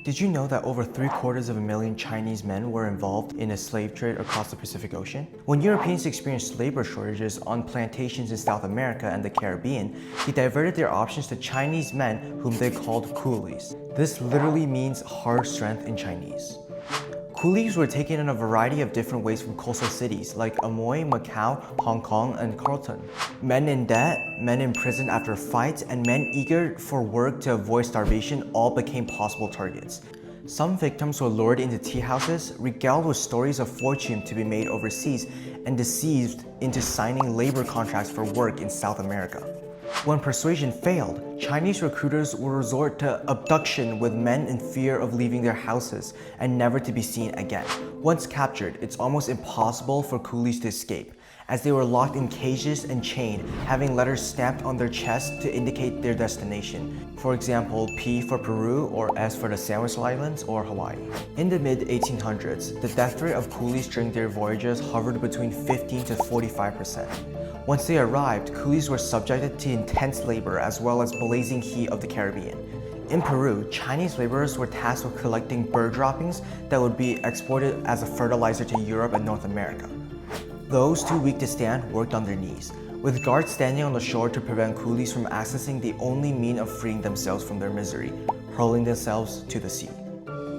Did you know that over 750,000 Chinese men were involved in a slave trade across the Pacific Ocean? When Europeans experienced labor shortages on plantations in South America and the Caribbean, they diverted their options to Chinese men whom they called coolies. This literally means hard strength in Chinese. Coolies were taken in a variety of different ways from coastal cities like Amoy, Macau, Hong Kong, and Carlton. Men in debt, men imprisoned after fights, and men eager for work to avoid starvation all became possible targets. Some victims were lured into tea houses, regaled with stories of fortune to be made overseas, and deceived into signing labor contracts for work in South America. When persuasion failed, Chinese recruiters would resort to abduction with men in fear of leaving their houses and never to be seen again. Once captured, it's almost impossible for coolies to escape, as they were locked in cages and chained, having letters stamped on their chests to indicate their destination. For example, P for Peru or S for the Sandwich Islands or Hawaii. In the mid-1800s, the death rate of coolies during their voyages hovered between 15 to 45%. Once they arrived, coolies were subjected to intense labor as well as blazing heat of the Caribbean. In Peru, Chinese laborers were tasked with collecting bird droppings that would be exported as a fertilizer to Europe and North America. Those too weak to stand worked on their knees, with guards standing on the shore to prevent coolies from accessing the only means of freeing themselves from their misery, hurling themselves to the sea.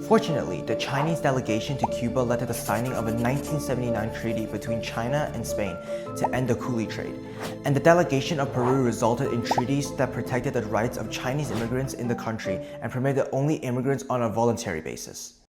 Fortunately, the Chinese delegation to Cuba led to the signing of a 1979 treaty between China and Spain to end the coolie trade, and the delegation of Peru resulted in treaties that protected the rights of Chinese immigrants in the country and permitted only immigrants on a voluntary basis.